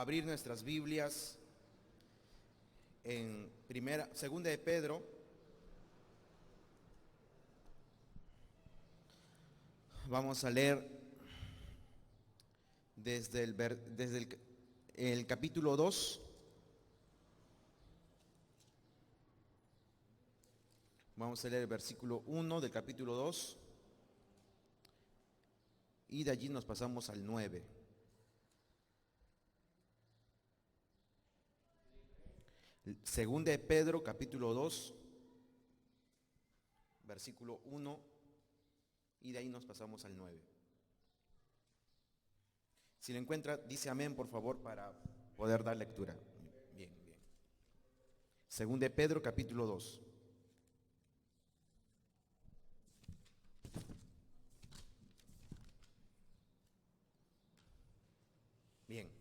abrir nuestras Biblias en segunda de Pedro. Vamos a leer desde el capítulo 2. Vamos a leer el versículo 1 del capítulo 2 y de allí nos pasamos al 9. Segunda de Pedro, capítulo 2, versículo 1 y de ahí nos pasamos al 9. Si lo encuentra, dice amén, por favor, para poder dar lectura. Bien. Segunda de Pedro, capítulo 2. Bien.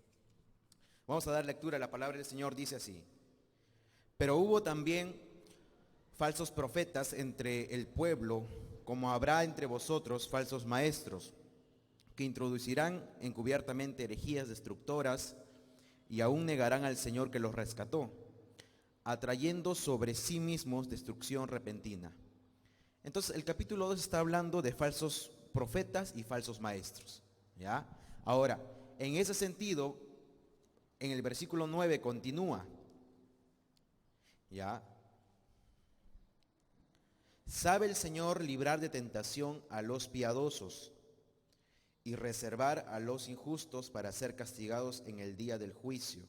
Vamos a dar lectura. La palabra del Señor dice así: pero hubo también falsos profetas entre el pueblo, como habrá entre vosotros falsos maestros, que introducirán encubiertamente herejías destructoras y aún negarán al Señor que los rescató, atrayendo sobre sí mismos destrucción repentina. Entonces el capítulo 2 está hablando de falsos profetas y falsos maestros, ¿ya? Ahora, en ese sentido, en el versículo 9 continúa, ¿ya? Sabe el Señor librar de tentación a los piadosos y reservar a los injustos para ser castigados en el día del juicio.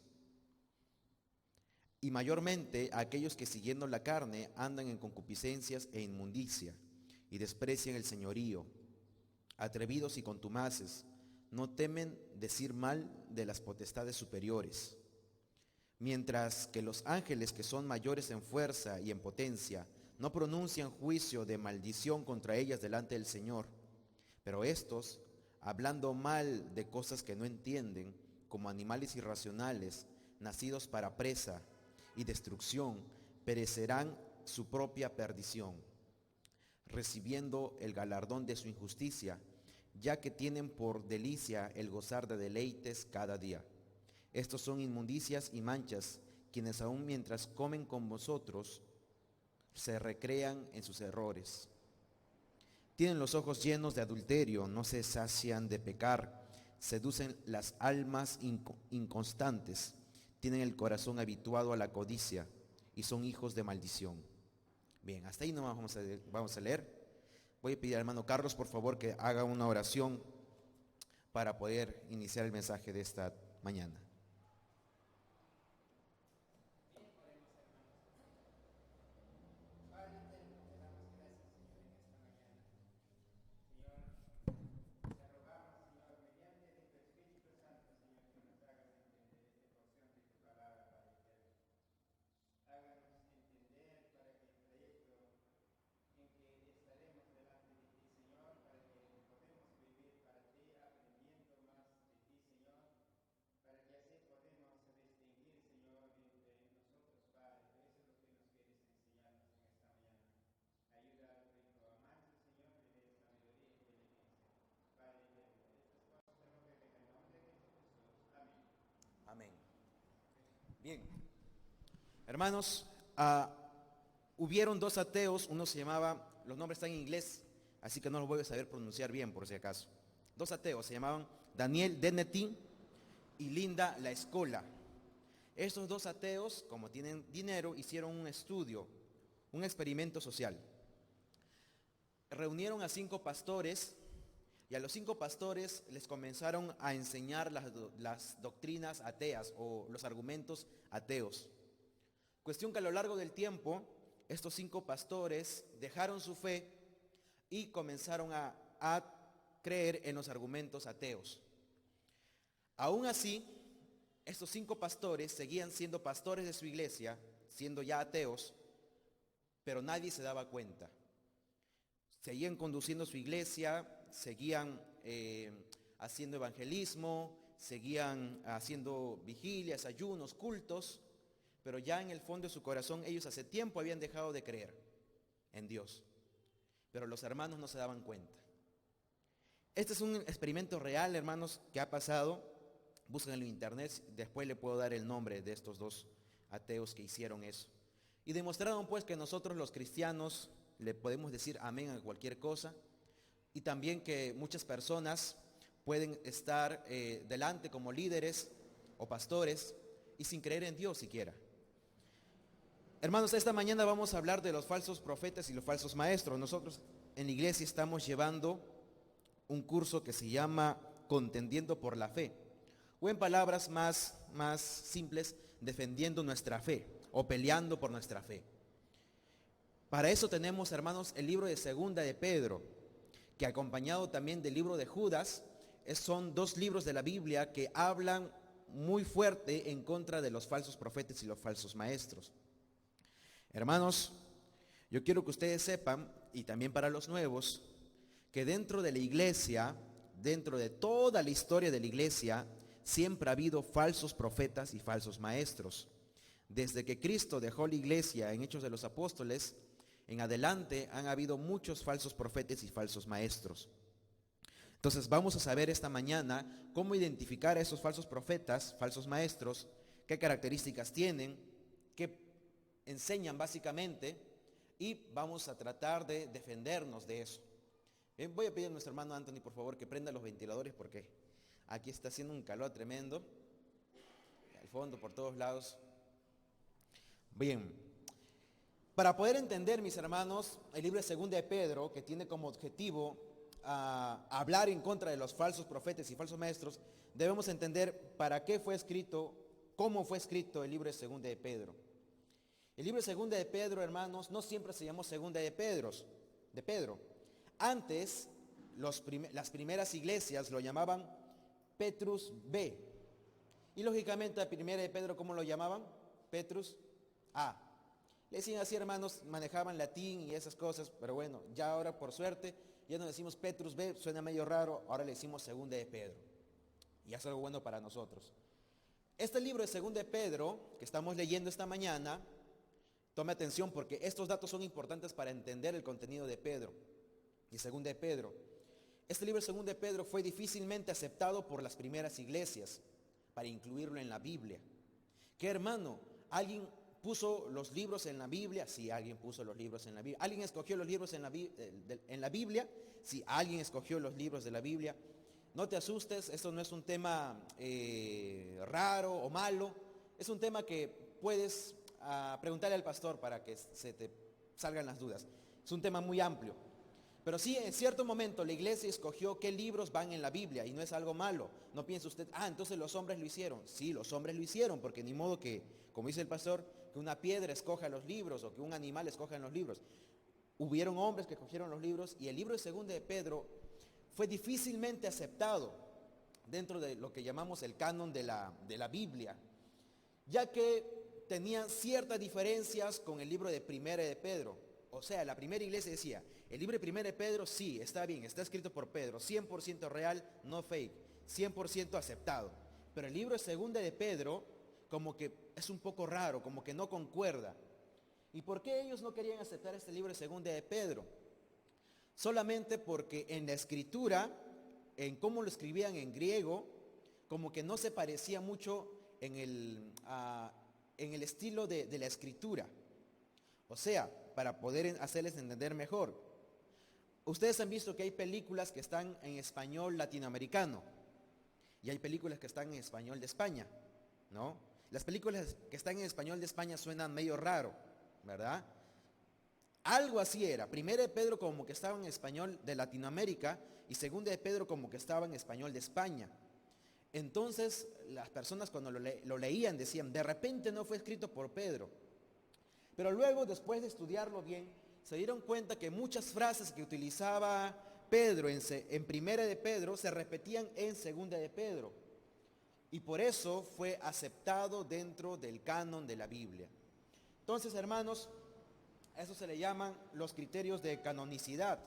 Y mayormente a aquellos que siguiendo la carne andan en concupiscencias e inmundicia y desprecian el señorío, atrevidos y contumaces, no temen decir mal de las potestades superiores, mientras que los ángeles que son mayores en fuerza y en potencia no pronuncian juicio de maldición contra ellas delante del Señor. Pero estos, hablando mal de cosas que no entienden, como animales irracionales, nacidos para presa y destrucción, perecerán su propia perdición, recibiendo el galardón de su injusticia, ya que tienen por delicia el gozar de deleites cada día. Estos son inmundicias y manchas, quienes aun mientras comen con vosotros, se recrean en sus errores. Tienen los ojos llenos de adulterio, no se sacian de pecar, seducen las almas inconstantes, tienen el corazón habituado a la codicia y son hijos de maldición. Bien, hasta ahí nomás vamos a leer. Voy a pedir al hermano Carlos, por favor, que haga una oración para poder iniciar el mensaje de esta mañana. Amén. Bien, hermanos, hubieron dos ateos, uno se llamaba, los nombres están en inglés, así que no los voy a saber pronunciar bien por si acaso. Dos ateos se llamaban Daniel Dennety y Linda La Escola. Estos dos ateos, como tienen dinero, hicieron un estudio, un experimento social. Reunieron a 5 pastores y a los 5 pastores les comenzaron a enseñar las doctrinas ateas o los argumentos ateos. Cuestión que a lo largo del tiempo, estos 5 pastores dejaron su fe y comenzaron a creer en los argumentos ateos. Aún así, estos 5 pastores seguían siendo pastores de su iglesia, siendo ya ateos, pero nadie se daba cuenta. Seguían conduciendo su iglesia, seguían haciendo evangelismo, seguían haciendo vigilias, ayunos, cultos, pero ya en el fondo de su corazón ellos hace tiempo habían dejado de creer en Dios. Pero los hermanos no se daban cuenta. Este es un experimento real, hermanos, que ha pasado Búsquenlo en internet, después le puedo dar el nombre de estos dos ateos que hicieron eso. Y demostraron pues que nosotros los cristianos le podemos decir amén a cualquier cosa, y también que muchas personas pueden estar delante como líderes o pastores y sin creer en Dios siquiera. Hermanos, esta mañana vamos a hablar de los falsos profetas y los falsos maestros. Nosotros en la iglesia estamos llevando un curso que se llama Contendiendo por la Fe, o en palabras más simples, defendiendo nuestra fe o peleando por nuestra fe. Para eso tenemos, hermanos, el libro de Segunda de Pedro, que acompañado también del libro de Judas, son dos libros de la Biblia que hablan muy fuerte en contra de los falsos profetas y los falsos maestros. Hermanos, yo quiero que ustedes sepan, y también para los nuevos, que dentro de la iglesia, dentro de toda la historia de la iglesia, siempre ha habido falsos profetas y falsos maestros. Desde que Cristo dejó la iglesia en Hechos de los Apóstoles, en adelante han habido muchos falsos profetas y falsos maestros. Entonces vamos a saber esta mañana cómo identificar a esos falsos profetas, falsos maestros, qué características tienen, qué enseñan básicamente, y vamos a tratar de defendernos de eso. Bien, voy a pedir a nuestro hermano Anthony, por favor, que prenda los ventiladores porque aquí está haciendo un calor tremendo. Al fondo, por todos lados. Bien. Para poder entender, mis hermanos, el libro de Segunda de Pedro, que tiene como objetivo hablar en contra de los falsos profetas y falsos maestros, debemos entender para qué fue escrito, cómo fue escrito el libro de Segunda de Pedro. El libro de Segunda de Pedro, hermanos, no siempre se llamó Segunda de Pedro. Antes, las primeras iglesias lo llamaban Petrus B. Y lógicamente a Primera de Pedro, ¿cómo lo llamaban? Petrus A. Le decían así, hermanos, manejaban latín y esas cosas, pero bueno, ya ahora por suerte, ya no decimos Petrus B, suena medio raro, ahora le decimos Segunda de Pedro. Y es algo bueno para nosotros. Este libro de Segunda de Pedro, que estamos leyendo esta mañana, tome atención porque estos datos son importantes para entender el contenido de Pedro y Segunda de Pedro. Este libro de Segunda de Pedro fue difícilmente aceptado por las primeras iglesias para incluirlo en la Biblia. ¿Qué, hermano? ¿Alguien puso los libros en la Biblia? Sí, alguien puso los libros en la Biblia. ¿Alguien escogió los libros en la Biblia? Sí, alguien escogió los libros de la Biblia. No te asustes, esto no es un tema raro o malo. Es un tema que puedes preguntarle al pastor para que se te salgan las dudas. Es un tema muy amplio. Pero sí, en cierto momento la iglesia escogió qué libros van en la Biblia y no es algo malo. No piense usted, entonces los hombres lo hicieron. Sí, los hombres lo hicieron, porque ni modo que, como dice el pastor, que una piedra escoja los libros o que un animal escoja los libros. Hubieron hombres que escogieron los libros y el libro de Segunda de Pedro fue difícilmente aceptado dentro de lo que llamamos el canon de la Biblia, ya que tenía ciertas diferencias con el libro de Primera de Pedro. O sea, la primera iglesia decía, el libro de Primera de Pedro sí, está bien, está escrito por Pedro, 100% real, no fake, 100% aceptado. Pero el libro de Segunda de Pedro como que es un poco raro, como que no concuerda. ¿Y por qué ellos no querían aceptar este libro de Segunda de Pedro? Solamente porque en la escritura, en cómo lo escribían en griego, como que no se parecía mucho en el estilo de la escritura. O sea, para poder hacerles entender mejor. Ustedes han visto que hay películas que están en español latinoamericano y hay películas que están en español de España, ¿no? Las películas que están en español de España suenan medio raro, ¿verdad? Algo así era. Primera de Pedro como que estaba en español de Latinoamérica y Segunda de Pedro como que estaba en español de España. Entonces las personas cuando lo leían decían, de repente no fue escrito por Pedro. Pero luego, después de estudiarlo bien, se dieron cuenta que muchas frases que utilizaba Pedro en Primera de Pedro se repetían en Segunda de Pedro. Y por eso fue aceptado dentro del canon de la Biblia. Entonces, hermanos, a eso se le llaman los criterios de canonicidad.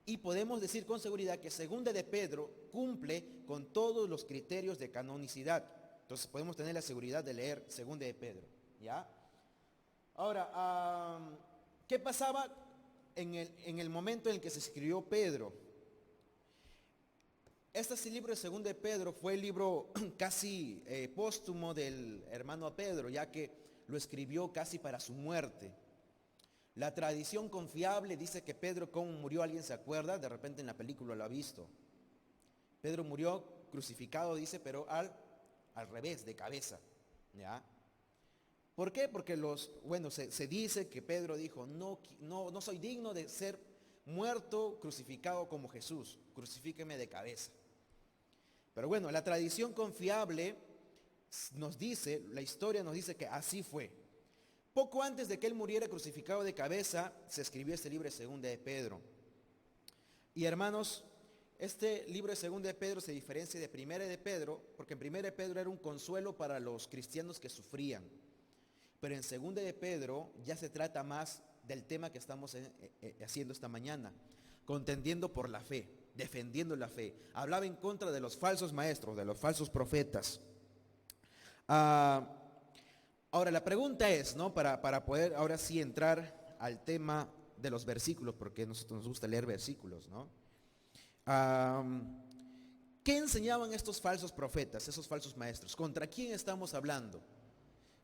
Y podemos decir con seguridad que Segunda de Pedro cumple con todos los criterios de canonicidad. Entonces podemos tener la seguridad de leer Segunda de Pedro, ¿ya? Ahora, ¿qué pasaba en el momento en el que se escribió Pedro? Este libro de Segundo de Pedro fue el libro casi póstumo del hermano Pedro, ya que lo escribió casi para su muerte. La tradición confiable dice que Pedro, ¿cómo murió? ¿Alguien se acuerda? De repente en la película lo ha visto. Pedro murió crucificado, dice, pero al revés, de cabeza. ¿Ya? ¿Por qué? Porque se dice que Pedro dijo, no soy digno de ser muerto, crucificado como Jesús, crucifíqueme de cabeza. Pero bueno, la tradición confiable nos dice, la historia nos dice que así fue. Poco antes de que él muriera crucificado de cabeza, se escribió este libro de Segunda de Pedro. Y hermanos, este libro de Segunda de Pedro se diferencia de Primera de Pedro, porque en Primera de Pedro era un consuelo para los cristianos que sufrían. Pero en Segunda de Pedro ya se trata más del tema que estamos haciendo esta mañana, contendiendo por la fe, defendiendo la fe. Hablaba en contra de los falsos maestros, de los falsos profetas. Ahora la pregunta es, ¿no? Para poder ahora sí entrar al tema de los versículos, porque a nosotros nos gusta leer versículos, ¿no? ¿Qué enseñaban estos falsos profetas, esos falsos maestros? ¿Contra quién estamos hablando?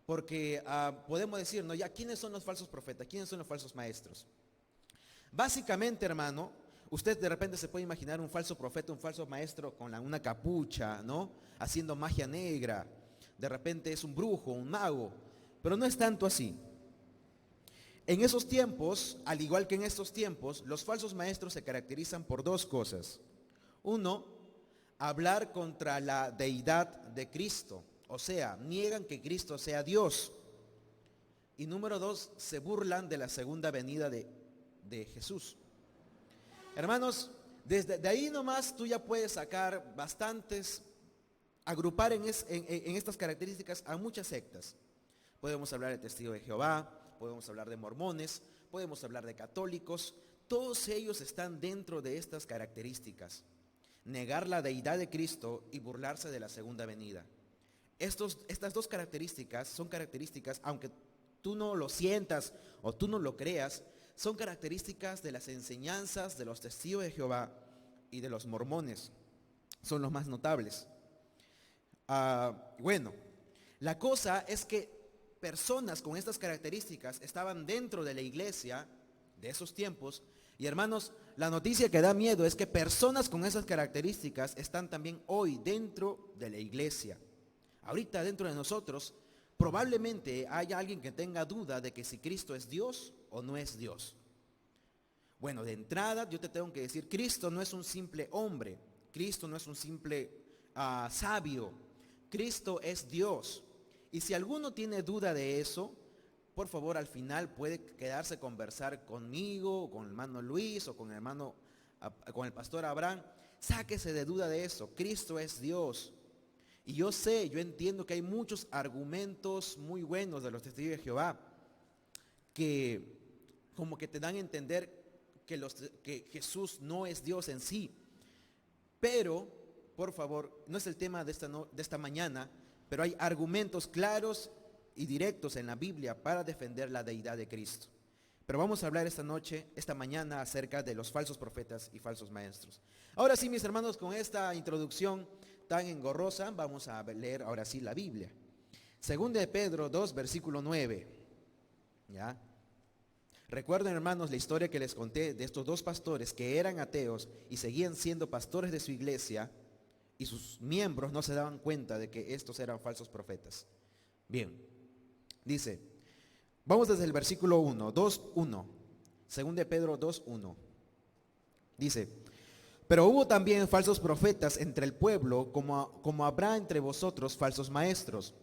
Porque podemos decir, ¿no? Ya, ¿quiénes son los falsos profetas? ¿Quiénes son los falsos maestros? Básicamente, hermano, usted de repente se puede imaginar un falso profeta, un falso maestro con una capucha, ¿no? Haciendo magia negra. De repente es un brujo, un mago, pero no es tanto así. En esos tiempos, al igual que en estos tiempos, los falsos maestros se caracterizan por dos cosas. Uno, hablar contra la deidad de Cristo, o sea, niegan que Cristo sea Dios. Y número dos, se burlan de la segunda venida de Jesús. Hermanos, desde de ahí nomás tú ya puedes sacar bastantes, agrupar en estas características a muchas sectas. Podemos hablar de Testigos de Jehová, podemos hablar de mormones, podemos hablar de católicos. Todos ellos están dentro de estas características. Negar la deidad de Cristo y burlarse de la segunda venida. Estas dos características son características, aunque tú no lo sientas o tú no lo creas, son características de las enseñanzas de los Testigos de Jehová y de los mormones. Son los más notables. Bueno, la cosa es que personas con estas características estaban dentro de la iglesia de esos tiempos. Y hermanos, la noticia que da miedo es que personas con esas características están también hoy dentro de la iglesia. Ahorita dentro de nosotros probablemente haya alguien que tenga duda de que si Cristo es Dios o no es Dios. Bueno, de entrada yo te tengo que decir, Cristo no es un simple hombre, Cristo no es un simple sabio, Cristo es Dios. Y si alguno tiene duda de eso, por favor al final puede quedarse a conversar conmigo, con el hermano Luis o con el pastor Abraham. Sáquese de duda de eso, Cristo es Dios. Y yo entiendo que hay muchos argumentos muy buenos de los Testigos de Jehová que como que te dan a entender que Jesús no es Dios en sí. Pero, por favor, no es el tema de esta mañana, pero hay argumentos claros y directos en la Biblia para defender la deidad de Cristo. Pero vamos a hablar esta mañana acerca de los falsos profetas y falsos maestros. Ahora sí, mis hermanos, con esta introducción tan engorrosa, vamos a leer ahora sí la Biblia. Segunda de Pedro 2, versículo 9. ¿Ya? Recuerden, hermanos, la historia que les conté de estos dos pastores que eran ateos y seguían siendo pastores de su iglesia, y sus miembros no se daban cuenta de que estos eran falsos profetas. Bien, dice, vamos desde el versículo 1, 2:1, segunda de Pedro 2:1. Dice, pero hubo también falsos profetas entre el pueblo, como habrá entre vosotros falsos maestros,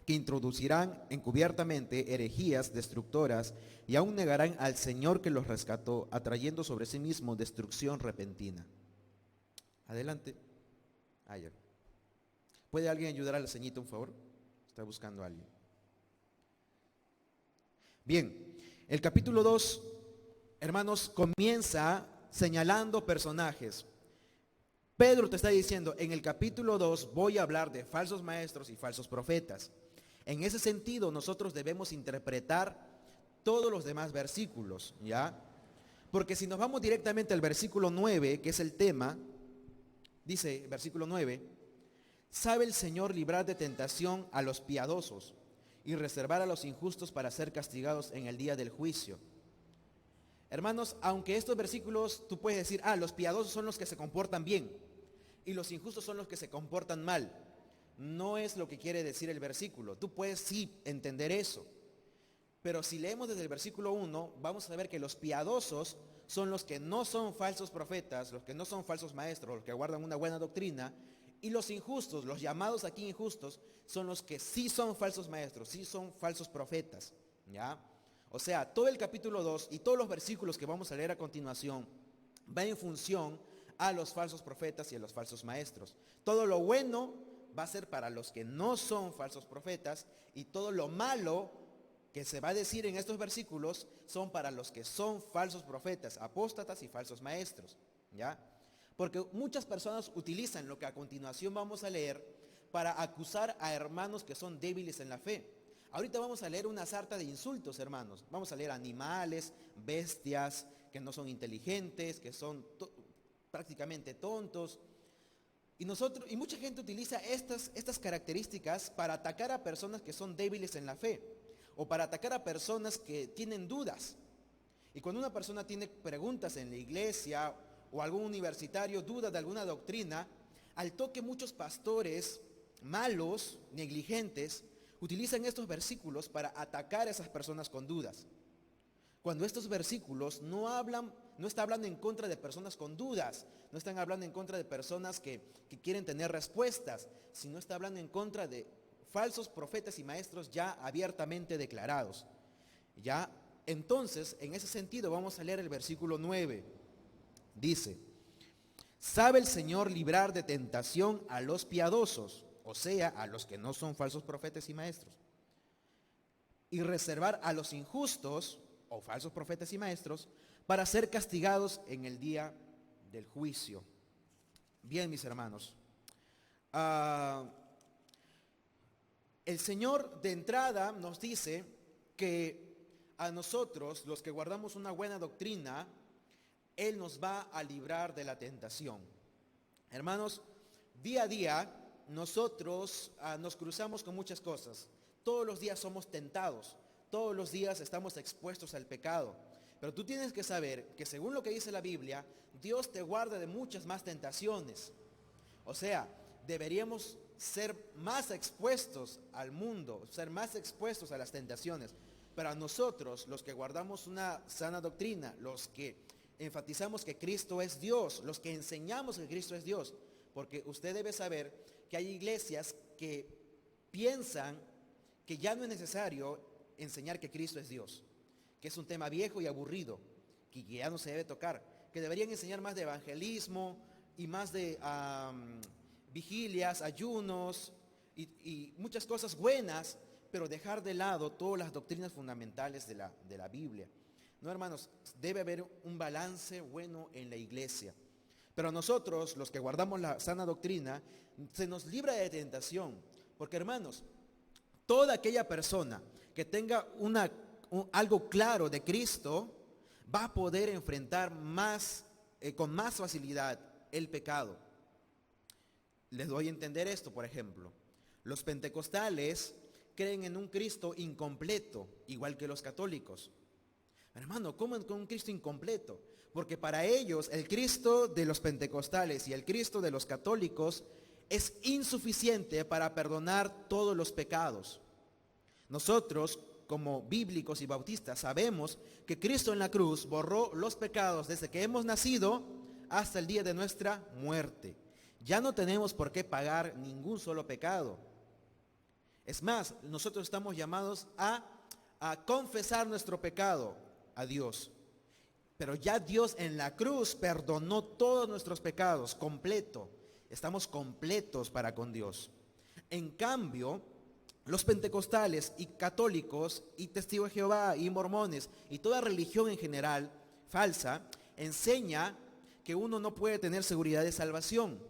que introducirán encubiertamente herejías destructoras y aún negarán al Señor que los rescató, atrayendo sobre sí mismo destrucción repentina. Adelante. Ayer. ¿Puede alguien ayudar a la ceñita, un favor? Está buscando a alguien. Bien, el capítulo 2, hermanos, comienza señalando personajes. Pedro te está diciendo, en el capítulo 2 voy a hablar de falsos maestros y falsos profetas. En ese sentido, nosotros debemos interpretar todos los demás versículos, ¿ya? Porque si nos vamos directamente al versículo 9, que es el tema, Dice, versículo 9, sabe el Señor librar de tentación a los piadosos y reservar a los injustos para ser castigados en el día del juicio. Hermanos, aunque estos versículos tú puedes decir, los piadosos son los que se comportan bien y los injustos son los que se comportan mal. No es lo que quiere decir el versículo. Tú puedes sí entender eso. Pero si leemos desde el versículo 1, vamos a ver que los piadosos son los que no son falsos profetas, los que no son falsos maestros, los que guardan una buena doctrina. Y los injustos, los llamados aquí injustos, son los que sí son falsos maestros, sí son falsos profetas. ¿Ya? O sea, todo el capítulo 2 y todos los versículos que vamos a leer a continuación va en función a los falsos profetas y a los falsos maestros. Todo lo bueno va a ser para los que no son falsos profetas y todo lo malo que se va a decir en estos versículos son para los que son falsos profetas, apóstatas y falsos maestros. ¿Ya? Porque muchas personas utilizan lo que a continuación vamos a leer para acusar a hermanos que son débiles en la fe. Ahorita vamos a leer una sarta de insultos, hermanos. Vamos a leer animales, bestias, que no son inteligentes, que son prácticamente tontos. Y mucha gente utiliza estas características para atacar a personas que son débiles en la fe o para atacar a personas que tienen dudas. Y cuando una persona tiene preguntas en la iglesia o algún universitario duda de alguna doctrina, al toque muchos pastores malos, negligentes, utilizan estos versículos para atacar a esas personas con dudas. Cuando estos versículos no están hablando en contra de personas con dudas, no están hablando en contra de personas que quieren tener respuestas, sino está hablando en contra de falsos profetas y maestros ya abiertamente declarados. ¿Ya? Entonces, en ese sentido, vamos a leer el versículo 9. Dice, sabe el Señor librar de tentación a los piadosos, o sea, a los que no son falsos profetas y maestros, y reservar a los injustos, o falsos profetas y maestros, para ser castigados en el día del juicio. Bien, mis hermanos, el Señor de entrada nos dice que a nosotros, los que guardamos una buena doctrina, Él nos va a librar de la tentación. Hermanos, día a día nosotros nos cruzamos con muchas cosas. Todos los días somos tentados. Todos los días estamos expuestos al pecado. Pero tú tienes que saber que según lo que dice la Biblia, Dios te guarda de muchas más tentaciones. O sea, deberíamos ser más expuestos al mundo, ser más expuestos a las tentaciones. Pero a nosotros, los que guardamos una sana doctrina, los que enfatizamos que Cristo es Dios, los que enseñamos que Cristo es Dios, porque usted debe saber que hay iglesias que piensan que ya no es necesario enseñar que Cristo es Dios, que es un tema viejo y aburrido, que ya no se debe tocar, que deberían enseñar más de evangelismo y más de vigilias, ayunos y muchas cosas buenas, pero dejar de lado todas las doctrinas fundamentales de la Biblia. No, hermanos, debe haber un balance bueno en la iglesia. Pero nosotros, los que guardamos la sana doctrina, se nos libra de tentación. Porque, hermanos, toda aquella persona que tenga algo claro de Cristo va a poder enfrentar con más facilidad el pecado. Les doy a entender esto, por ejemplo. Los pentecostales creen en un Cristo incompleto, igual que los católicos. Hermano, ¿cómo con un Cristo incompleto? Porque para ellos el Cristo de los pentecostales y el Cristo de los católicos es insuficiente para perdonar todos los pecados. Nosotros, como bíblicos y bautistas, sabemos que Cristo en la cruz borró los pecados desde que hemos nacido hasta el día de nuestra muerte. Ya no tenemos por qué pagar ningún solo pecado. Es más, nosotros estamos llamados a confesar nuestro pecado a Dios. Pero ya Dios en la cruz perdonó todos nuestros pecados, completo. Estamos completos para con Dios. En cambio, los pentecostales y católicos y testigos de Jehová y mormones y toda religión en general falsa enseña que uno no puede tener seguridad de salvación,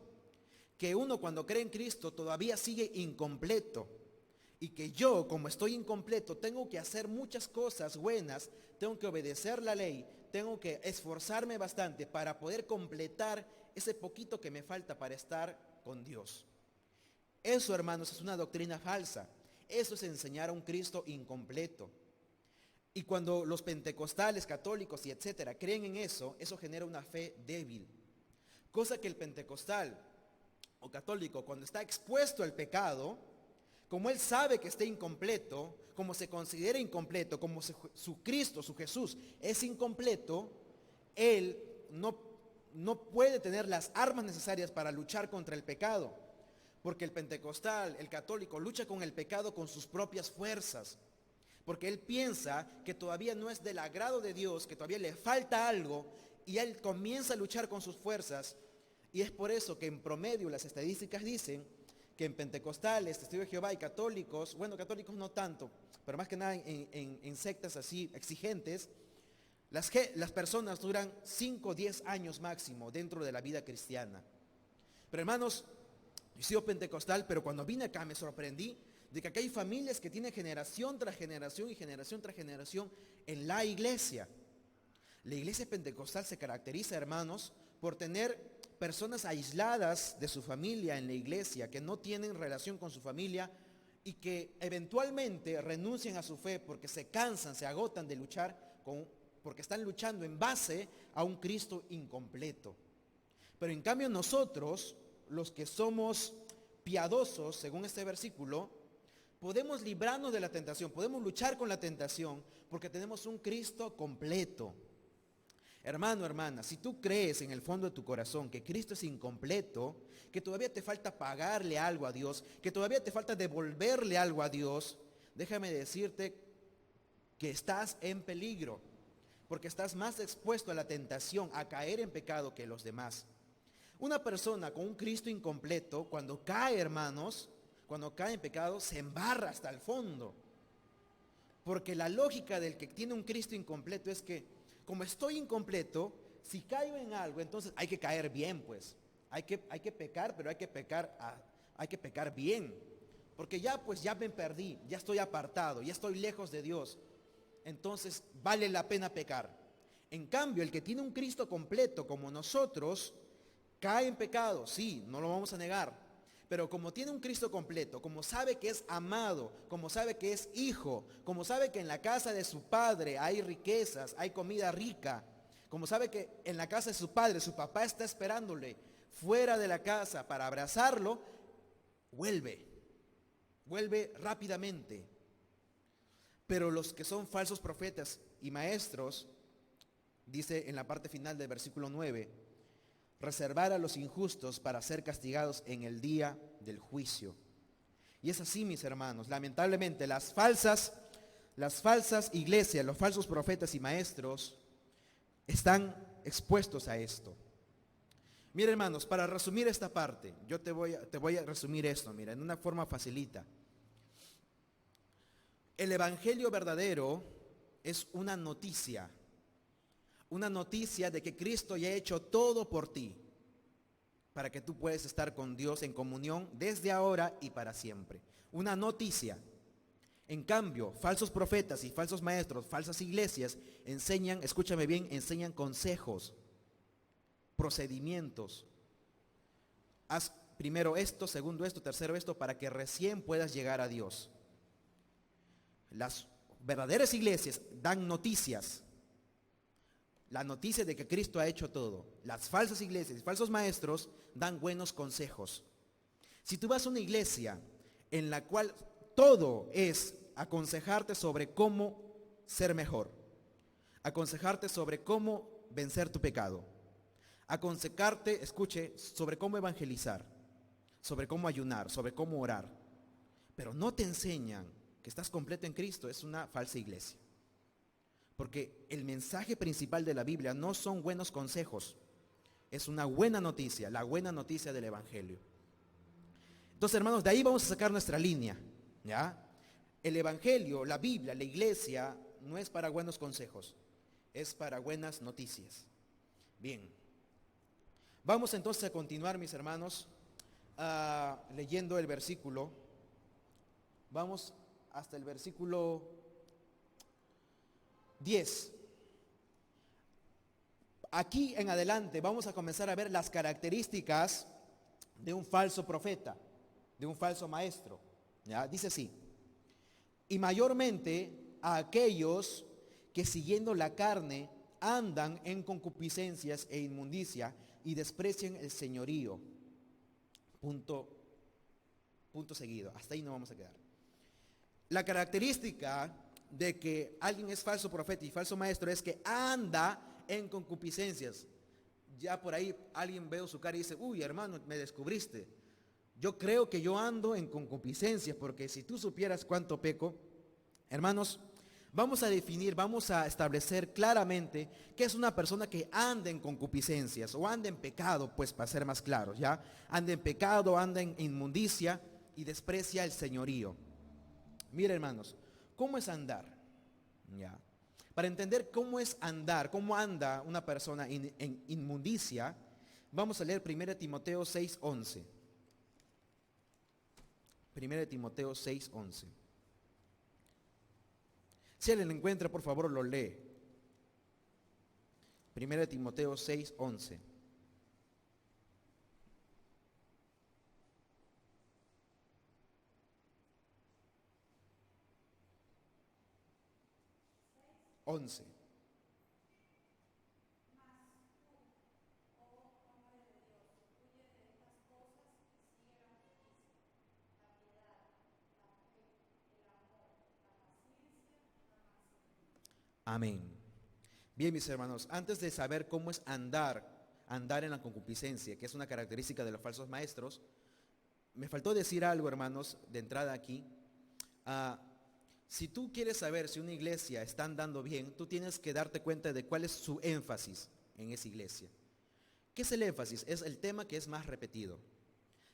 que uno cuando cree en Cristo todavía sigue incompleto. y que yo, como estoy incompleto, tengo que hacer muchas cosas buenas, tengo que obedecer la ley, tengo que esforzarme bastante para poder completar ese poquito que me falta para estar con Dios. Eso, hermanos, es una doctrina falsa. Eso es enseñar a un Cristo incompleto. Y cuando los pentecostales, católicos y etcétera creen en eso, eso genera una fe débil. Cosa que el pentecostal o católico, cuando está expuesto al pecado, como él sabe que está incompleto, como se considera incompleto, como su Cristo, su Jesús es incompleto, él no puede tener las armas necesarias para luchar contra el pecado. Porque el pentecostal, el católico, lucha con el pecado con sus propias fuerzas. Porque él piensa que todavía no es del agrado de Dios, que todavía le falta algo, y él comienza a luchar con sus fuerzas. Y es por eso que en promedio las estadísticas dicen que en pentecostales, testigos de Jehová y católicos, bueno, católicos no tanto, pero más que nada en sectas así exigentes, las personas duran 5 o 10 años máximo dentro de la vida cristiana. Pero hermanos, yo he sido pentecostal, pero cuando vine acá me sorprendí de que acá hay familias que tienen generación tras generación y generación tras generación en la iglesia. La iglesia pentecostal se caracteriza, hermanos, por tener personas aisladas de su familia en la iglesia, que no tienen relación con su familia y que eventualmente renuncian a su fe porque se cansan, se agotan de luchar, porque están luchando en base a un Cristo incompleto. Pero en cambio nosotros, los que somos piadosos, según este versículo, podemos librarnos de la tentación, podemos luchar con la tentación, porque tenemos un Cristo completo. Hermano, hermana, si tú crees en el fondo de tu corazón que Cristo es incompleto, que todavía te falta pagarle algo a Dios, que todavía te falta devolverle algo a Dios, déjame decirte que estás en peligro, porque estás más expuesto a la tentación, a caer en pecado que los demás. Una persona con un Cristo incompleto, cuando cae, hermanos, cuando cae en pecado, se embarra hasta el fondo. Porque la lógica del que tiene un Cristo incompleto es que, como estoy incompleto, si caigo en algo, entonces hay que caer bien, pues. Hay que pecar, pero hay que pecar bien. Porque ya me perdí, ya estoy apartado, ya estoy lejos de Dios. Entonces vale la pena pecar. En cambio, el que tiene un Cristo completo como nosotros, cae en pecado, sí, no lo vamos a negar. Pero como tiene un Cristo completo, como sabe que es amado, como sabe que es hijo, como sabe que en la casa de su padre hay riquezas, hay comida rica, como sabe que en la casa de su padre, su papá está esperándole fuera de la casa para abrazarlo, vuelve rápidamente. Pero los que son falsos profetas y maestros, dice en la parte final del versículo 9, reservar a los injustos para ser castigados en el día del juicio. Y es así, mis hermanos, lamentablemente las falsas iglesias, los falsos profetas y maestros están expuestos a esto. Mira, hermanos, para resumir esta parte, yo te voy a resumir esto, mira, en una forma facilita. El evangelio verdadero es una noticia de que Cristo ya ha hecho todo por ti, para que tú puedas estar con Dios en comunión desde ahora y para siempre. Una noticia. En cambio, falsos profetas y falsos maestros, falsas iglesias, enseñan, escúchame bien, enseñan consejos, procedimientos. Haz primero esto, segundo esto, tercero esto, para que recién puedas llegar a Dios. Las verdaderas iglesias dan noticias. La noticia de que Cristo ha hecho todo. Las falsas iglesias y falsos maestros dan buenos consejos. Si tú vas a una iglesia en la cual todo es aconsejarte sobre cómo ser mejor, aconsejarte sobre cómo vencer tu pecado, aconsejarte, escuche, sobre cómo evangelizar, sobre cómo ayunar, sobre cómo orar, pero no te enseñan que estás completo en Cristo, es una falsa iglesia. Porque el mensaje principal de la Biblia no son buenos consejos, es una buena noticia, la buena noticia del evangelio. Entonces, hermanos, de ahí vamos a sacar nuestra línea, ¿ya? El evangelio, la Biblia, la iglesia, no es para buenos consejos, es para buenas noticias. Bien, vamos entonces a continuar, mis hermanos, leyendo el versículo Vamos hasta el versículo 10. Aquí en adelante vamos a comenzar a ver las características de un falso profeta, de un falso maestro. ¿Ya? Dice así: y mayormente a aquellos que siguiendo la carne andan en concupiscencias e inmundicia y desprecian el señorío. Punto seguido. Hasta ahí no vamos a quedar. La característica de que alguien es falso profeta y falso maestro es que anda en concupiscencias. Ya por ahí alguien ve su cara y dice: uy, hermano, me descubriste. Yo creo que yo ando en concupiscencias, porque si tú supieras cuánto peco, hermanos, vamos a definir, vamos a establecer claramente qué es una persona que anda en concupiscencias o anda en pecado, pues para ser más claros, ¿ya? Anda en pecado, anda en inmundicia y desprecia el señorío. Mira, hermanos, ¿cómo es andar? ¿Ya? Para entender cómo es andar, cómo anda una persona en inmundicia, vamos a leer 1 Timoteo 6:11. 1 Timoteo 6:11. Si alguien lo encuentra, por favor, lo lee. 1 Timoteo 6:11. Amén. Bien, mis hermanos, antes de saber cómo es andar en la concupiscencia, que es una característica de los falsos maestros, me faltó decir algo, hermanos, de entrada aquí. Si tú quieres saber si una iglesia está andando bien, tú tienes que darte cuenta de cuál es su énfasis en esa iglesia. ¿Qué es el énfasis? Es el tema que es más repetido.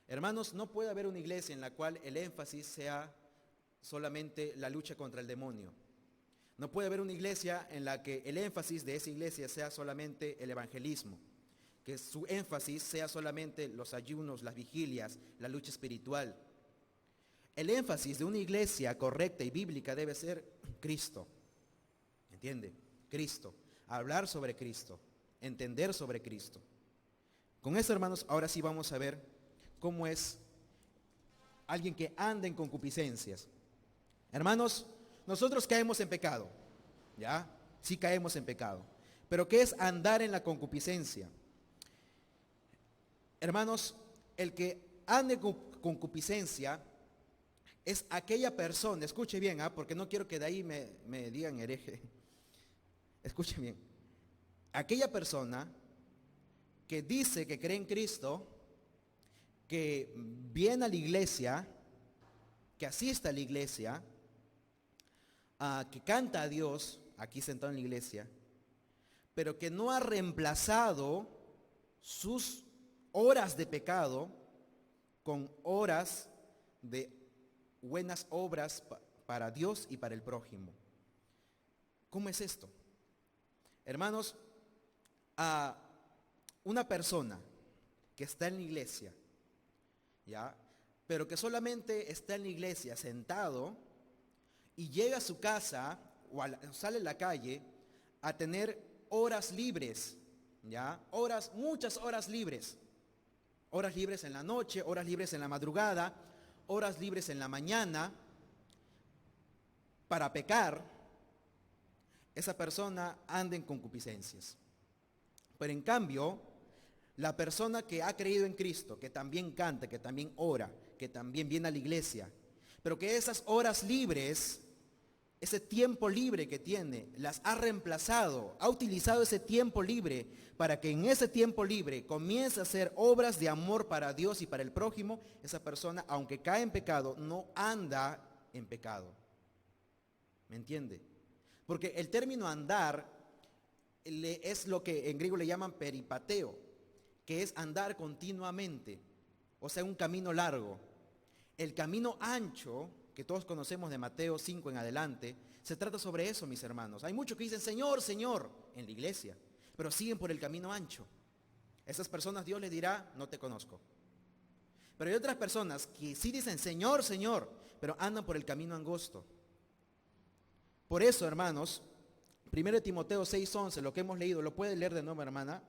Hermanos, no puede haber una iglesia en la cual el énfasis sea solamente la lucha contra el demonio. No puede haber una iglesia en la que el énfasis de esa iglesia sea solamente el evangelismo, que su énfasis sea solamente los ayunos, las vigilias, la lucha espiritual. El énfasis de una iglesia correcta y bíblica debe ser Cristo. ¿Entiende? Cristo. Hablar sobre Cristo. Entender sobre Cristo. Con eso, hermanos, ahora sí vamos a ver cómo es alguien que anda en concupiscencias. Hermanos, nosotros caemos en pecado. ¿Ya? Sí caemos en pecado. Pero ¿qué es andar en la concupiscencia? Hermanos, el que ande con concupiscencia es aquella persona, escuche bien, porque no quiero que de ahí me digan hereje. Escuche bien. Aquella persona que dice que cree en Cristo, que viene a la iglesia, que asiste a la iglesia, que canta a Dios, aquí sentado en la iglesia, pero que no ha reemplazado sus horas de pecado con horas de buenas obras para Dios y para el prójimo. ¿Cómo es esto? Hermanos, a una persona que está en la iglesia, ¿ya? Pero que solamente está en la iglesia sentado y llega a su casa o sale a la calle a tener horas libres, ¿ya? Muchas horas libres. Horas libres en la noche, horas libres en la madrugada, horas libres en la mañana para pecar. Esa persona anda en concupiscencias. Pero en cambio, la persona que ha creído en Cristo, que también canta, que también ora, que también viene a la iglesia, pero que esas horas libres, ese tiempo libre que tiene, las ha reemplazado, ha utilizado ese tiempo libre para que en ese tiempo libre comience a hacer obras de amor para Dios y para el prójimo, esa persona, aunque cae en pecado, no anda en pecado. ¿Me entiende? Porque el término andar es lo que en griego le llaman peripateo, que es andar continuamente, o sea, un camino largo. El camino ancho, que todos conocemos de Mateo 5 en adelante, se trata sobre eso, mis hermanos. Hay muchos que dicen, Señor, Señor, en la iglesia, pero siguen por el camino ancho. Esas personas Dios les dirá, no te conozco. Pero hay otras personas que sí dicen, Señor, Señor, pero andan por el camino angosto. Por eso, hermanos, 1 Timoteo 6:11, lo que hemos leído, ¿lo puede leer de nuevo, hermana?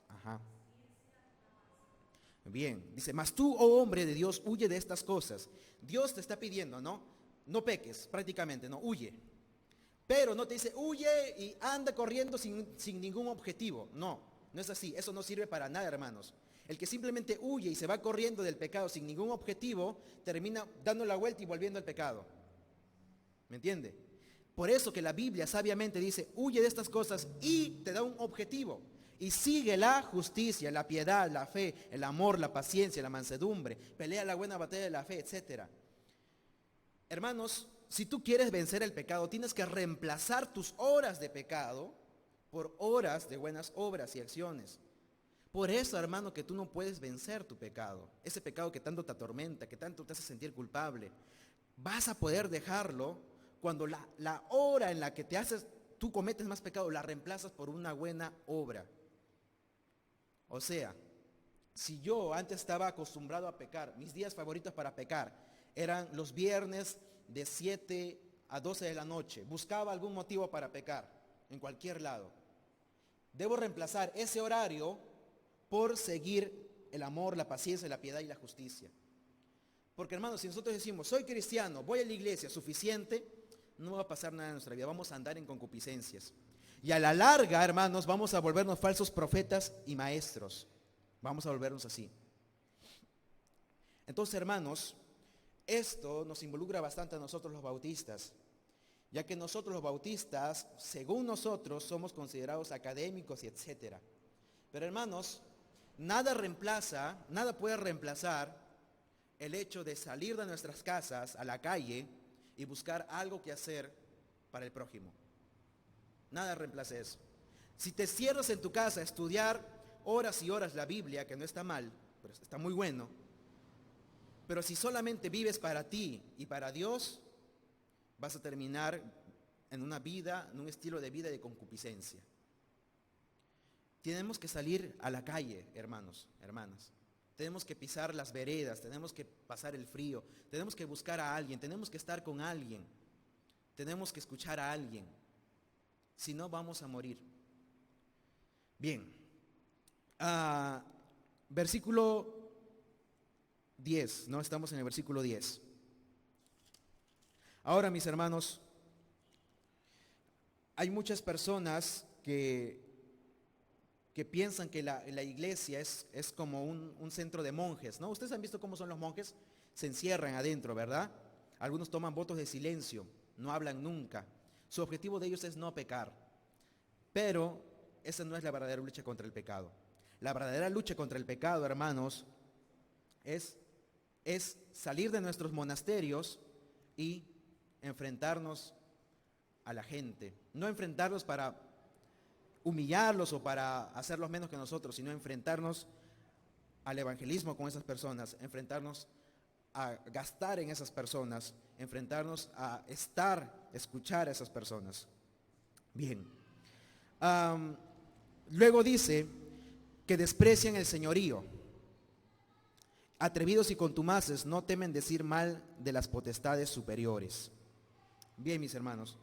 Ajá. Bien, dice, mas tú, oh hombre de Dios, huye de estas cosas. Dios te está pidiendo, ¿no? No peques, prácticamente, no, huye. Pero no te dice, huye y anda corriendo sin ningún objetivo. No, no es así, eso no sirve para nada, hermanos. El que simplemente huye y se va corriendo del pecado sin ningún objetivo, termina dando la vuelta y volviendo al pecado. ¿Me entiende? Por eso que la Biblia sabiamente dice, huye de estas cosas y te da un objetivo. Y sigue la justicia, la piedad, la fe, el amor, la paciencia, la mansedumbre, pelea la buena batalla de la fe, etc. Hermanos, si tú quieres vencer el pecado, tienes que reemplazar tus horas de pecado por horas de buenas obras y acciones. Por eso, hermano, que tú no puedes vencer tu pecado, ese pecado que tanto te atormenta, que tanto te hace sentir culpable. Vas a poder dejarlo cuando la hora en la que tú cometes más pecado, la reemplazas por una buena obra. O sea, si yo antes estaba acostumbrado a pecar, mis días favoritos para pecar eran los viernes de 7 a 12 de la noche. Buscaba algún motivo para pecar en cualquier lado. Debo reemplazar ese horario por seguir el amor, la paciencia, la piedad y la justicia. Porque, hermanos, si nosotros decimos, soy cristiano, voy a la iglesia, suficiente, no va a pasar nada en nuestra vida. Vamos a andar en concupiscencias. Y a la larga, hermanos, vamos a volvernos falsos profetas y maestros. Vamos a volvernos así. Entonces, hermanos, esto nos involucra bastante a nosotros los bautistas, ya que nosotros los bautistas, según nosotros, somos considerados académicos y etcétera. Pero, hermanos, nada puede reemplazar el hecho de salir de nuestras casas a la calle y buscar algo que hacer para el prójimo. Nada reemplaza eso. Si te cierras en tu casa a estudiar horas y horas la Biblia, que no está mal, pero está muy bueno, pero si solamente vives para ti y para Dios, vas a terminar en una vida, en un estilo de vida de concupiscencia. Tenemos que salir a la calle, hermanos, hermanas. Tenemos que pisar las veredas, tenemos que pasar el frío, tenemos que buscar a alguien, tenemos que estar con alguien, tenemos que escuchar a alguien. Si no, vamos a morir. Bien. Versículo 10, no estamos en el versículo 10. Ahora, mis hermanos, hay muchas personas que piensan que la iglesia es como un centro de monjes, ¿no? Ustedes han visto cómo son los monjes, se encierran adentro, ¿verdad? Algunos toman votos de silencio, no hablan nunca. Su objetivo de ellos es no pecar. Pero esa no es la verdadera lucha contra el pecado. La verdadera lucha contra el pecado, hermanos, es salir de nuestros monasterios y enfrentarnos a la gente. No enfrentarlos para humillarlos o para hacerlos menos que nosotros, sino enfrentarnos al evangelismo con esas personas, enfrentarnos a gastar en esas personas, enfrentarnos a escuchar a esas personas. Bien. Luego dice que desprecian el señorío. Atrevidos y contumaces no temen decir mal de las potestades superiores. Bien, mis hermanos.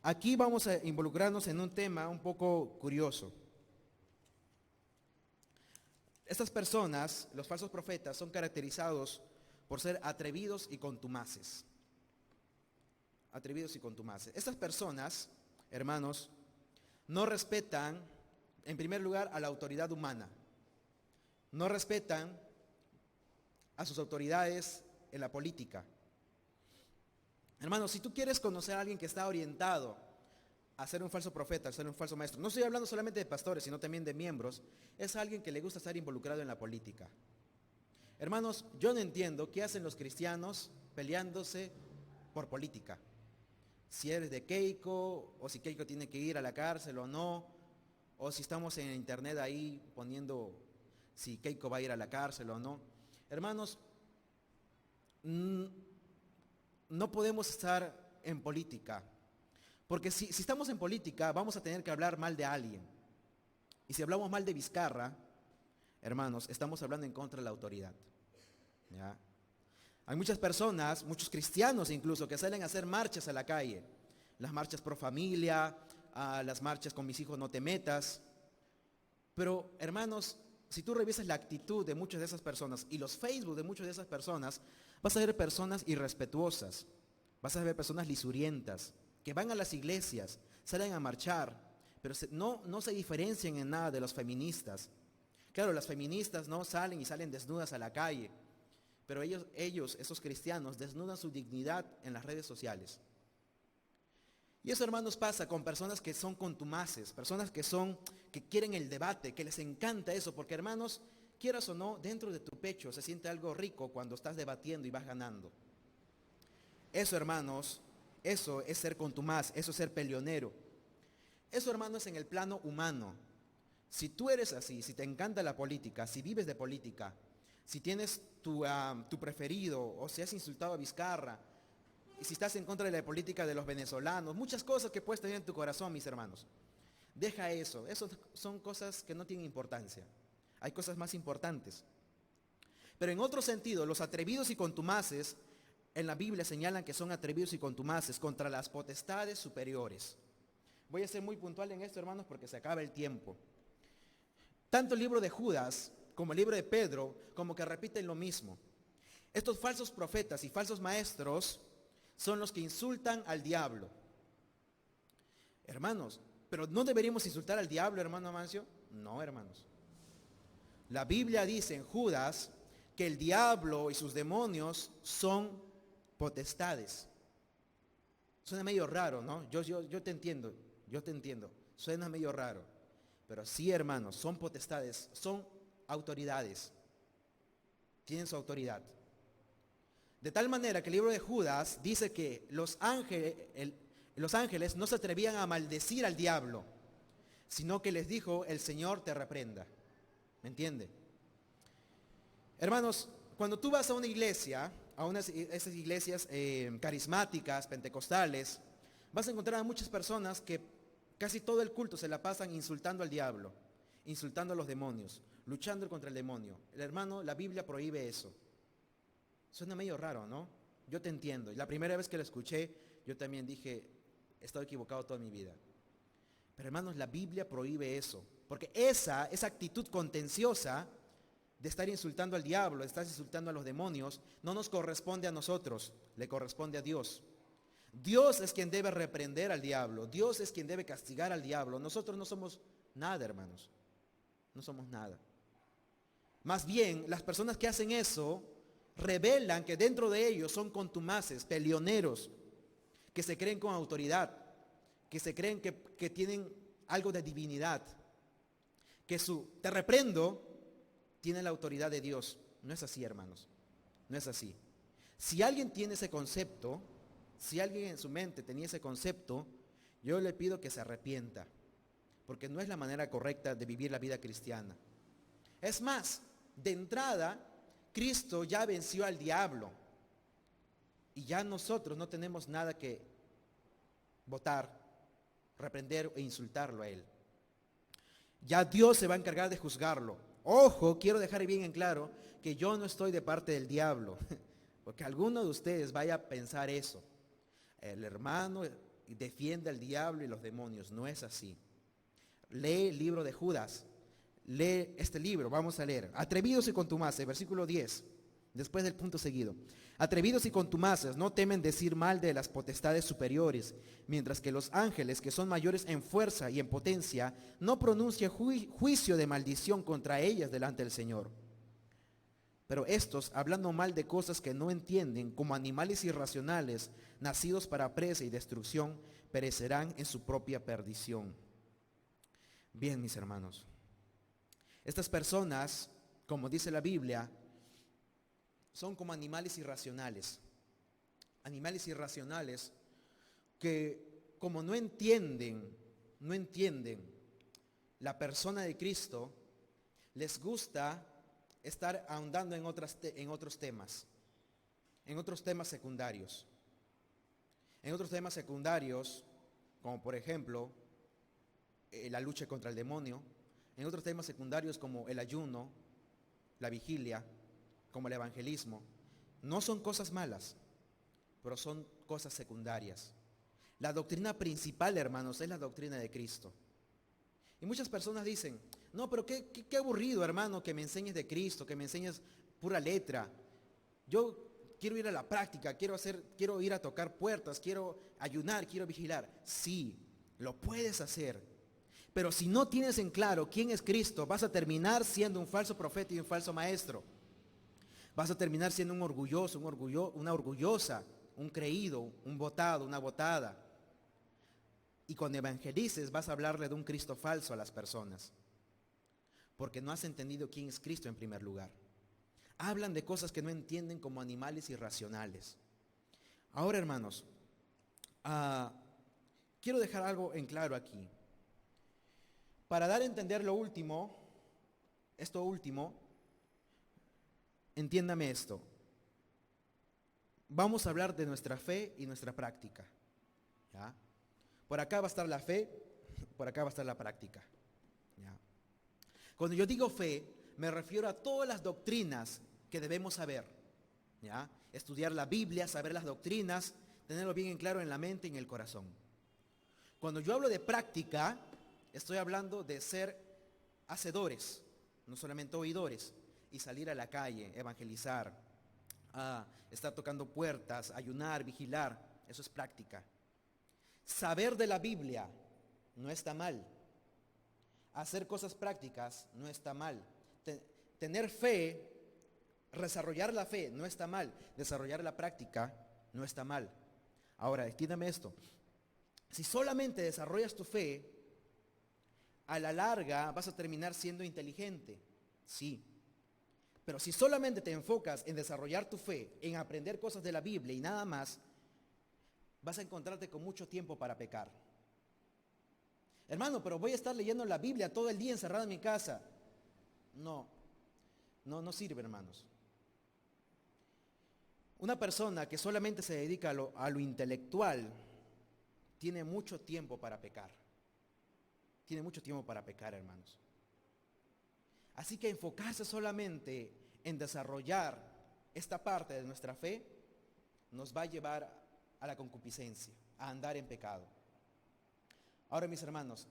Aquí vamos a involucrarnos en un tema un poco curioso. Estas personas, los falsos profetas, son caracterizados por ser atrevidos y contumaces. Atrevidos y contumaces. Estas personas, hermanos, no respetan, en primer lugar, a la autoridad humana. No respetan a sus autoridades en la política. Hermanos, si tú quieres conocer a alguien que está orientado a ser un falso profeta, a ser un falso maestro, no estoy hablando solamente de pastores, sino también de miembros, es alguien que le gusta estar involucrado en la política. Hermanos, yo no entiendo qué hacen los cristianos peleándose por política. Si eres de Keiko, o si Keiko tiene que ir a la cárcel o no, o si estamos en internet ahí poniendo si Keiko va a ir a la cárcel o no. Hermanos, no podemos estar en política. Porque si estamos en política, vamos a tener que hablar mal de alguien. Y si hablamos mal de Vizcarra, hermanos, estamos hablando en contra de la autoridad. ¿Ya? Hay muchas personas, muchos cristianos incluso, que salen a hacer marchas a la calle. Las marchas pro familia, las marchas con mis hijos no te metas. Pero, hermanos, si tú revisas la actitud de muchas de esas personas y los Facebook de muchas de esas personas, vas a ver personas irrespetuosas, vas a ver personas lisurientas, que van a las iglesias, salen a marchar, pero no se diferencian en nada de los feministas. Claro, las feministas no salen y salen desnudas a la calle, pero ellos, esos cristianos, desnudan su dignidad en las redes sociales. Y eso, hermanos, pasa con personas que son contumaces, personas que quieren el debate, que les encanta eso, porque, hermanos, quieras o no, dentro de tu pecho se siente algo rico cuando estás debatiendo y vas ganando. Eso, hermanos, eso es ser contumaz, eso es ser peleonero. Eso, hermanos, es en el plano humano. Si tú eres así, si te encanta la política, si vives de política, si tienes tu preferido, o si has insultado a Vizcarra, y si estás en contra de la política de los venezolanos, muchas cosas que puedes tener en tu corazón, mis hermanos. Deja eso, son cosas que no tienen importancia. Hay cosas más importantes. Pero en otro sentido, los atrevidos y contumaces, en la Biblia señalan que son atrevidos y contumaces contra las potestades superiores. Voy a ser muy puntual en esto, hermanos, porque se acaba el tiempo. Tanto el libro de Judas como el libro de Pedro, como que repiten lo mismo. Estos falsos profetas y falsos maestros son los que insultan al diablo. Hermanos, ¿pero no deberíamos insultar al diablo, hermano Amancio? No, hermanos. La Biblia dice en Judas que el diablo y sus demonios son potestades. Suena medio raro, ¿no? Yo te entiendo, suena medio raro. Pero sí, hermanos, son potestades, son autoridades. Tienen su autoridad. De tal manera que el libro de Judas dice que los ángeles no se atrevían a maldecir al diablo, sino que les dijo, el Señor te reprenda. ¿Me entiende? Hermanos, cuando tú vas a una iglesia, esas iglesias carismáticas, pentecostales, vas a encontrar a muchas personas que casi todo el culto se la pasan insultando al diablo, insultando a los demonios, luchando contra el demonio. Hermano, la Biblia prohíbe eso. Suena medio raro, ¿no? Yo te entiendo. Y la primera vez que lo escuché, yo también dije, he estado equivocado toda mi vida. Pero, hermanos, la Biblia prohíbe eso. Porque esa actitud contenciosa de estar insultando al diablo, de estar insultando a los demonios, no nos corresponde a nosotros, le corresponde a Dios. Dios es quien debe reprender al diablo, Dios es quien debe castigar al diablo. Nosotros no somos nada, hermanos, no somos nada. Más bien, las personas que hacen eso revelan que dentro de ellos son contumaces, peleoneros, que se creen con autoridad, que se creen que tienen algo de divinidad, que te reprendo tiene la autoridad de Dios. No es así, hermanos, no es así. Si alguien tiene ese concepto, si alguien en su mente tenía ese concepto, yo le pido que se arrepienta, porque no es la manera correcta de vivir la vida cristiana. Es más, de entrada, Cristo ya venció al diablo y ya nosotros no tenemos nada que votar, reprender e insultarlo a él. Ya Dios se va a encargar de juzgarlo. Ojo, quiero dejar bien en claro que yo no estoy de parte del diablo, porque alguno de ustedes vaya a pensar eso. El hermano defiende al diablo y los demonios. No es así. Lee el libro de Judas. Lee este libro, vamos a leer. Atrevidos y contumaces, versículo 10, después del punto seguido. Atrevidos y contumaces no temen decir mal de las potestades superiores, mientras que los ángeles, que son mayores en fuerza y en potencia, no pronuncian juicio de maldición contra ellas delante del Señor. Pero estos, hablando mal de cosas que no entienden, como animales irracionales, nacidos para presa y destrucción, perecerán en su propia perdición. Bien, mis hermanos. Estas personas, como dice la Biblia, son como animales irracionales. Animales irracionales que como no entienden la persona de Cristo, les gusta estar ahondando en otros temas secundarios. En otros temas secundarios, como por ejemplo la lucha contra el demonio, en otros temas secundarios como el ayuno, la vigilia, como el evangelismo, no son cosas malas, pero son cosas secundarias. La doctrina principal, hermanos, es la doctrina de Cristo. Y muchas personas dicen, no, pero qué aburrido, hermano, que me enseñes de Cristo, que me enseñes pura letra. Yo quiero ir a la práctica, quiero ir a tocar puertas, quiero ayunar, quiero vigilar. Sí, lo puedes hacer. Pero si no tienes en claro quién es Cristo, vas a terminar siendo un falso profeta y un falso maestro. Vas a terminar siendo un orgulloso, una orgullosa, un creído, un votado, una votada. Y cuando evangelices vas a hablarle de un Cristo falso a las personas. Porque no has entendido quién es Cristo en primer lugar. Hablan de cosas que no entienden como animales irracionales. Ahora, hermanos, quiero dejar algo en claro aquí. Para dar a entender esto último, entiéndame esto. Vamos a hablar de nuestra fe y nuestra práctica. ¿Ya? Por acá va a estar la fe, por acá va a estar la práctica. ¿Ya? Cuando yo digo fe, me refiero a todas las doctrinas que debemos saber. ¿Ya? Estudiar la Biblia, saber las doctrinas, tenerlo bien en claro en la mente y en el corazón. Cuando yo hablo de práctica, estoy hablando de ser hacedores, no solamente oidores, y salir a la calle, evangelizar, estar tocando puertas, ayunar, vigilar, eso es práctica. Saber de la Biblia no está mal. Hacer cosas prácticas no está mal. Tener fe, desarrollar la fe no está mal. Desarrollar la práctica no está mal. Ahora, entiéndame esto. Si solamente desarrollas tu fe, a la larga vas a terminar siendo inteligente. Sí. Pero si solamente te enfocas en desarrollar tu fe, en aprender cosas de la Biblia y nada más, vas a encontrarte con mucho tiempo para pecar. Hermano, pero voy a estar leyendo la Biblia todo el día encerrado en mi casa. No sirve, hermanos. Una persona que solamente se dedica a lo intelectual tiene mucho tiempo para pecar. Tiene mucho tiempo para pecar, hermanos. Así que enfocarse solamente en desarrollar esta parte de nuestra fe nos va a llevar a la concupiscencia, a andar en pecado. Ahora, mis hermanos,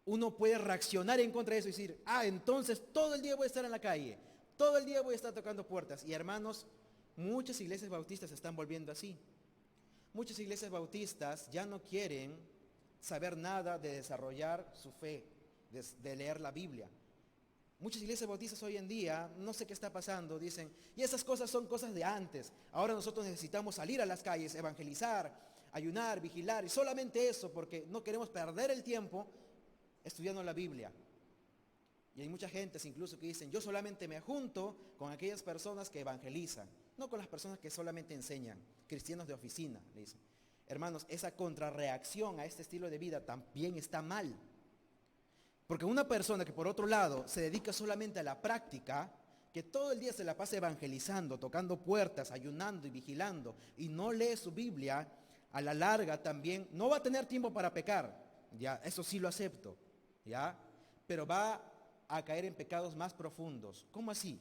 uno puede reaccionar en contra de eso y decir, entonces todo el día voy a estar en la calle, todo el día voy a estar tocando puertas. Y hermanos, muchas iglesias bautistas se están volviendo así. Muchas iglesias bautistas ya no quieren saber nada de desarrollar su fe, de leer la Biblia. Muchas iglesias bautistas hoy en día, no sé qué está pasando, dicen, y esas cosas son cosas de antes. Ahora nosotros necesitamos salir a las calles, evangelizar, ayunar, vigilar, y solamente eso, porque no queremos perder el tiempo estudiando la Biblia. Y hay mucha gente incluso que dicen, yo solamente me junto con aquellas personas que evangelizan, no con las personas que solamente enseñan, cristianos de oficina, le dicen. Hermanos, esa contrarreacción a este estilo de vida también está mal. Porque una persona que por otro lado se dedica solamente a la práctica, que todo el día se la pasa evangelizando, tocando puertas, ayunando y vigilando, y no lee su Biblia, a la larga también no va a tener tiempo para pecar, ya, eso sí lo acepto, ya, pero va a caer en pecados más profundos. ¿Cómo así?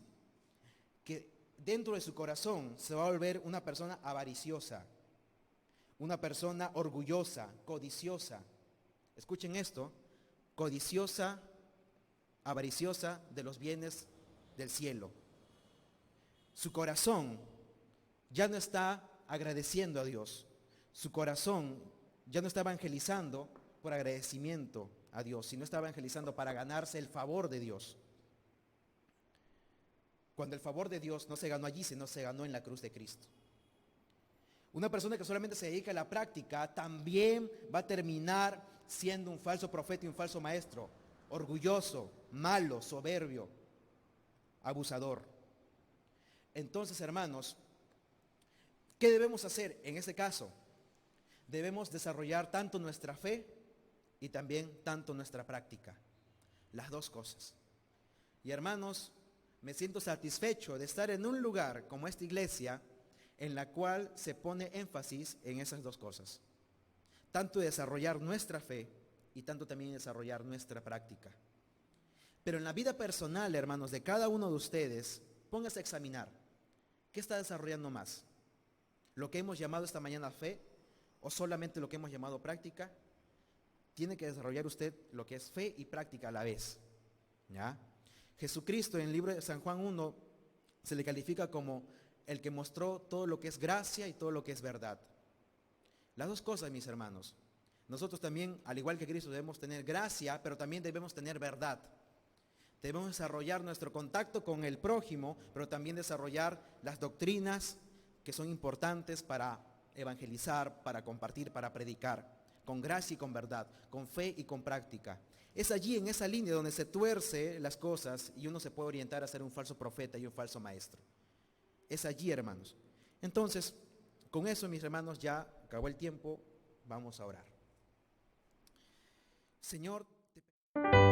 Que dentro de su corazón se va a volver una persona avariciosa, una persona orgullosa, codiciosa. Escuchen esto. Codiciosa, avariciosa de los bienes del cielo. Su corazón ya no está agradeciendo a Dios. Su corazón ya no está evangelizando por agradecimiento a Dios, sino está evangelizando para ganarse el favor de Dios. Cuando el favor de Dios no se ganó allí, sino se ganó en la cruz de Cristo. Una persona que solamente se dedica a la práctica también va a terminar siendo un falso profeta y un falso maestro, orgulloso, malo, soberbio, abusador. Entonces, hermanos, ¿qué debemos hacer en ese caso? Debemos desarrollar tanto nuestra fe y también tanto nuestra práctica. Las dos cosas. Y hermanos, me siento satisfecho de estar en un lugar como esta iglesia, en la cual se pone énfasis en esas dos cosas. Tanto desarrollar nuestra fe y tanto también desarrollar nuestra práctica. Pero en la vida personal, hermanos, de cada uno de ustedes, póngase a examinar. ¿Qué está desarrollando más? ¿Lo que hemos llamado esta mañana fe o solamente lo que hemos llamado práctica? Tiene que desarrollar usted lo que es fe y práctica a la vez. ¿Ya? Jesucristo en el libro de San Juan 1 se le califica como el que mostró todo lo que es gracia y todo lo que es verdad. Las dos cosas, mis hermanos. Nosotros también, al igual que Cristo, debemos tener gracia, pero también debemos tener verdad. Debemos desarrollar nuestro contacto con el prójimo, pero también desarrollar las doctrinas que son importantes para evangelizar, para compartir, para predicar, con gracia y con verdad, con fe y con práctica. Es allí, en esa línea, donde se tuerce las cosas y uno se puede orientar a ser un falso profeta y un falso maestro. Es allí, hermanos. Entonces, con eso, mis hermanos, ya acabó el tiempo, vamos a orar. Señor, te